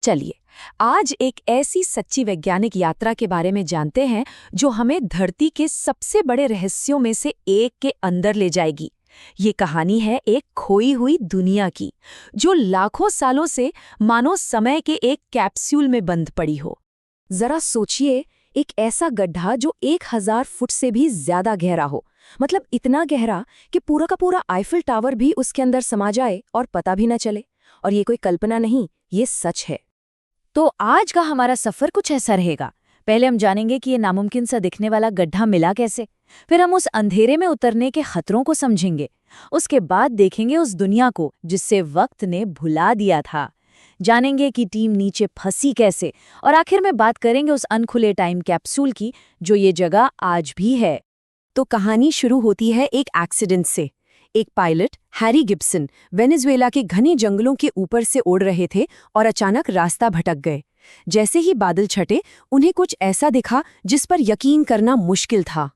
चलिए, आज एक ऐसी सच्ची वैज्ञानिक यात्रा के बारे में जानते हैं जो हमें धरती के सबसे बड़े रहस्यों में से एक के अंदर ले जाएगी। ये कहानी है एक खोई हुई दुनिया की, जो लाखों सालों से मानो समय के एक कैप्सूल में बंद पड़ी हो। जरा सोचिए, एक ऐसा गड्ढा जो 1000 फुट से भी ज्यादा गहरा हो, मतलब इतना गहरा कि पूरा का पूरा आईफिल टावर भी उसके अंदर समा जाए और पता भी न चले। और ये कोई कल्पना नहीं, ये सच है। तो आज का हमारा सफर कुछ ऐसा रहेगा। पहले हम जानेंगे कि ये नामुमकिन सा दिखने वाला गड्ढा मिला कैसे, फिर हम उस अंधेरे में उतरने के खतरों को समझेंगे। उसके बाद देखेंगे उस दुनिया को जिससे वक्त ने भुला दिया था, जानेंगे कि टीम नीचे फंसी कैसे, और आखिर में बात करेंगे उस अनखुले टाइम कैप्सूल की जो ये जगह आज भी है। तो कहानी शुरू होती है एक एक्सीडेंट से। एक पायलट हैरी गिब्सन वेनेजुएला के घने जंगलों के ऊपर से उड़ रहे थे और अचानक रास्ता भटक गए। जैसे ही बादल छटे, उन्हें कुछ ऐसा दिखा जिस पर यकीन करना मुश्किल था।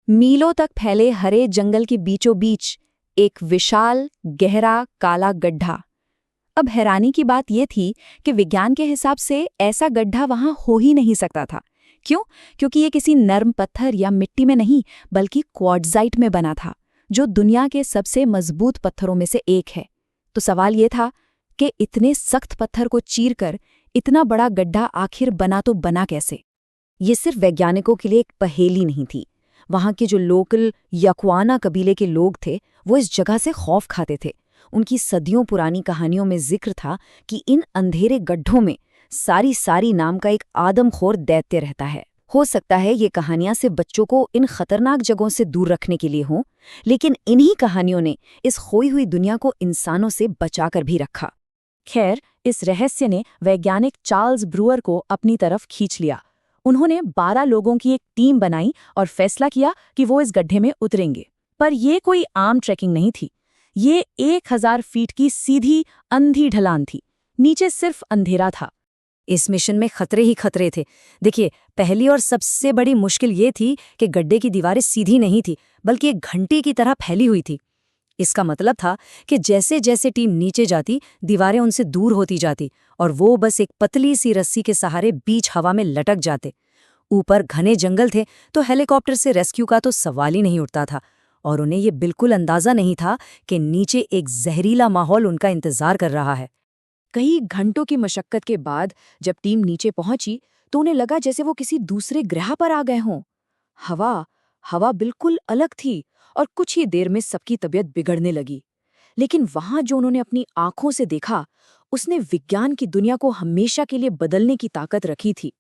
मीलों तक फैले हरे जंगल के बीचों बीच एक विशाल गहरा काला गड्ढा। अब हैरानी की बात यह थी कि विज्ञान के हिसाब से ऐसा गड्ढा वहां हो ही नहीं सकता था। क्यों? क्योंकि ये किसी नर्म पत्थर या मिट्टी में नहीं, बल्कि क्वार्ट्जाइट में बना था, जो दुनिया के सबसे मजबूत पत्थरों में से एक है। तो सवाल ये था कि इतने सख्त पत्थर को चीरकर इतना बड़ा गड्ढा आखिर बना तो बना कैसे? ये सिर्फ वैज्ञानिकों के लिए एक पहेली नहीं थी। वहां के जो लोकल यक्वाना कबीले के लोग थे, वो इस जगह से खौफ खाते थे। उनकी सदियों पुरानी कहानियों में जिक्र था कि इन अंधेरे गड्ढों में सारी नाम का एक आदमखोर दैत्य रहता है। हो सकता है ये कहानियां सिर्फ बच्चों को इन खतरनाक जगहों से दूर रखने के लिए हों, लेकिन इन्हीं कहानियों ने इस खोई हुई दुनिया को इंसानों से बचाकर भी रखा। खैर, इस रहस्य ने वैज्ञानिक चार्ल्स ब्रूअर को अपनी तरफ खींच लिया। उन्होंने 12 लोगों की एक टीम बनाई और फैसला किया कि वो इस गड्ढे में उतरेंगे। पर ये कोई आम ट्रैकिंग नहीं थी। ये 1000 फीट की सीधी अंधी ढलान थी। नीचे सिर्फ अंधेरा था। इस मिशन में खतरे ही खतरे थे। देखिए, पहली और सबसे बड़ी मुश्किल ये थी कि गड्ढे की दीवारें सीधी नहीं थी, बल्कि एक घंटी की तरह फैली हुई थी। इसका मतलब था कि जैसे जैसे टीम नीचे जाती, दीवारें उनसे दूर होती जाती और वो बस एक पतली सी रस्सी के सहारे बीच हवा में लटक जाते। ऊपर घने जंगल थे, तो हेलीकॉप्टर से रेस्क्यू का तो सवाल ही नहीं उठता था, और उन्हें ये बिल्कुल अंदाजा नहीं था कि नीचे एक जहरीला माहौल उनका इंतजार कर रहा है। कई घंटों की मशक्कत के बाद जब टीम नीचे पहुंची, तो उन्हें लगा जैसे वो किसी दूसरे ग्रह पर आ गए हों। हवा बिल्कुल अलग थी और कुछ ही देर में सबकी तबीयत बिगड़ने लगी। लेकिन वहां जो उन्होंने अपनी आंखों से देखा, उसने विज्ञान की दुनिया को हमेशा के लिए बदलने की ताकत रखी थी।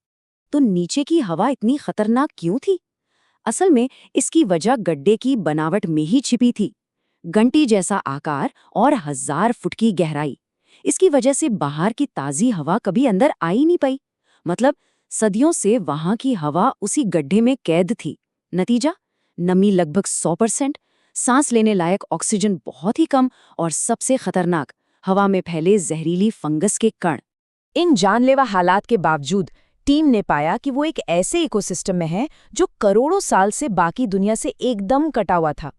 तो नीचे की हवा इतनी खतरनाक क्यों थी? असल में इसकी वजह गड्ढे की बनावट में ही छिपी थी। घंटी जैसा आकार और 1000 फुट की गहराई, इसकी वजह से बाहर की ताजी हवा कभी अंदर आ ही नहीं पाई। मतलब सदियों से वहां की हवा उसी गड्ढे में कैद थी। नतीजा, नमी लगभग 100%, सांस लेने लायक ऑक्सीजन बहुत ही कम, और सबसे खतरनाक, हवा में फैले जहरीली फंगस के कण। इन जानलेवा हालात के बावजूद टीम ने पाया कि वो एक ऐसे इकोसिस्टम में है जो करोड़ों साल से बाकी दुनिया से एकदम कटा हुआ था।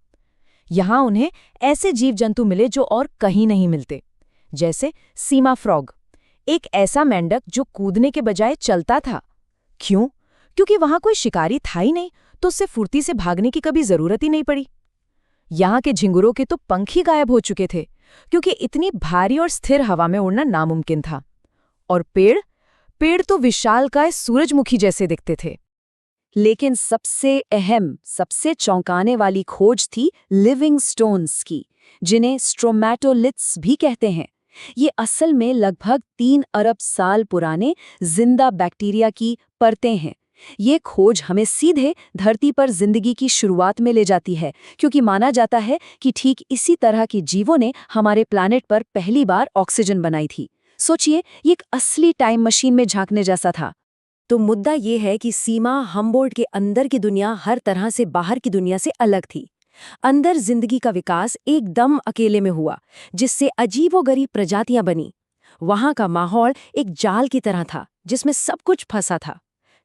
यहाँ उन्हें ऐसे जीव जंतु मिले जो और कहीं नहीं मिलते, जैसे सीमा फ्रॉग, एक ऐसा मेंढक जो कूदने के बजाय चलता था। क्यों? क्योंकि वहां कोई शिकारी था ही नहीं, तो उससे फुर्ती से भागने की कभी जरूरत ही नहीं पड़ी। यहाँ के झिंगुरों के तो पंख ही गायब हो चुके थे, क्योंकि इतनी भारी और स्थिर हवा में उड़ना नामुमकिन था। और पेड़ तो विशालकाय सूरजमुखी जैसे दिखते थे। लेकिन सबसे अहम, सबसे चौंकाने वाली खोज थी लिविंग स्टोन्स की, जिन्हें स्ट्रोमैटोलिथ्स भी कहते हैं। ये असल में लगभग 3 अरब साल पुराने जिंदा बैक्टीरिया की परतें हैं। ये खोज हमें सीधे धरती पर जिंदगी की शुरुआत में ले जाती है, क्योंकि माना जाता है कि ठीक इसी तरह के जीवों ने हमारे प्लैनेट पर पहली बार ऑक्सीजन बनाई थी। सोचिए, ये एक असली टाइम मशीन में झांकने जैसा था। तो मुद्दा ये है कि सीमा हम्बोल्ट के अंदर की दुनिया हर तरह से बाहर की दुनिया से अलग थी। अंदर जिंदगी का विकास एकदम अकेले में हुआ, जिससे अजीबोगरीब प्रजातियां बनी। वहां का माहौल एक जाल की तरह था जिसमें सब कुछ फंसा था,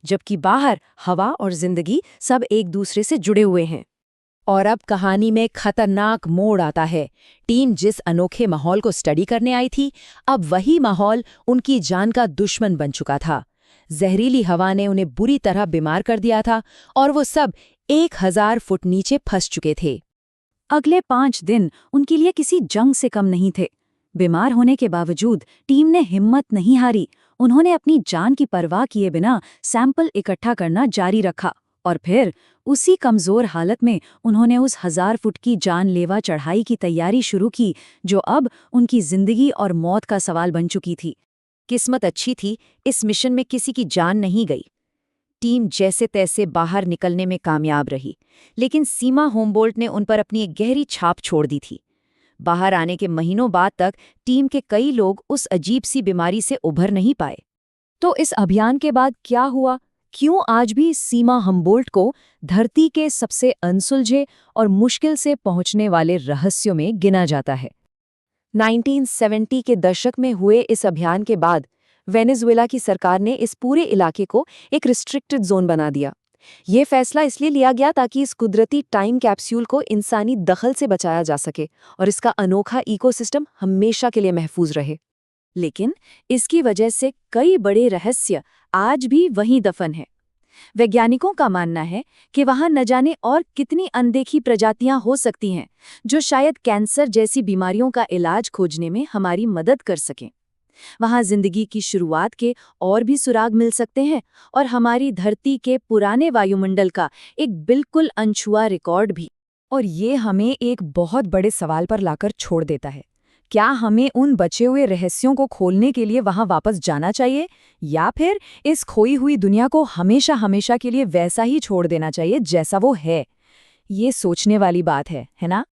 जबकि बाहर हवा और जिंदगी सब एक दूसरे से जुड़े हुए हैं। और अब कहानी में खतरनाक मोड़ आता है। टीम जिस अनोखे माहौल को स्टडी करने आई थी, अब वही माहौल उनकी जान का दुश्मन बन चुका था। जहरीली हवा ने उन्हें बुरी तरह बीमार कर दिया था और वो सब 1000 फुट नीचे फंस चुके थे। अगले 5 दिन उनके लिए किसी जंग से कम नहीं थे। बीमार होने के बावजूद टीम ने हिम्मत नहीं हारी। उन्होंने अपनी जान की परवाह किए बिना सैंपल इकट्ठा करना जारी रखा और फिर उसी कमजोर हालत में उन्होंने उस 1000 फुट की जानलेवा चढ़ाई की तैयारी शुरू की, जो अब उनकी जिंदगी और मौत का सवाल बन चुकी थी। किस्मत अच्छी थी, इस मिशन में किसी की जान नहीं गई। टीम जैसे तैसे बाहर निकलने में कामयाब रही, लेकिन सीमा होमबोल्ट ने उन पर अपनी एक गहरी छाप छोड़ दी थी। बाहर आने के महीनों बाद तक टीम के कई लोग उस अजीब सी बीमारी से उभर नहीं पाए। तो इस अभियान के बाद क्या हुआ? क्यों आज भी सीमा होमबोल्ट को धरती के सबसे अनसुलझे और मुश्किल से पहुंचने वाले रहस्यों में गिना जाता है? 1970 के दशक में हुए इस अभियान के बाद वेनेजुएला की सरकार ने इस पूरे इलाके को एक रिस्ट्रिक्टेड जोन बना दिया। ये फैसला इसलिए लिया गया ताकि इस कुदरती टाइम कैप्सूल को इंसानी दखल से बचाया जा सके और इसका अनोखा इकोसिस्टम हमेशा के लिए महफूज रहे। लेकिन इसकी वजह से कई बड़े रहस्य आज भी वहीं दफन हैं। वैज्ञानिकों का मानना है कि वहां न जाने और कितनी अनदेखी प्रजातियां हो सकती हैं, जो शायद कैंसर जैसी बीमारियों का इलाज खोजने में हमारी मदद कर सकें। वहां जिंदगी की शुरुआत के और भी सुराग मिल सकते हैं और हमारी धरती के पुराने वायुमंडल का एक बिल्कुल अनछुआ रिकॉर्ड भी। और ये हमें एक बहुत बड़े सवाल पर लाकर छोड़ देता है। क्या हमें उन बचे हुए रहस्यों को खोलने के लिए वहां वापस जाना चाहिए, या फिर इस खोई हुई दुनिया को हमेशा हमेशा के लिए वैसा ही छोड़ देना चाहिए जैसा वो है? ये सोचने वाली बात है ना?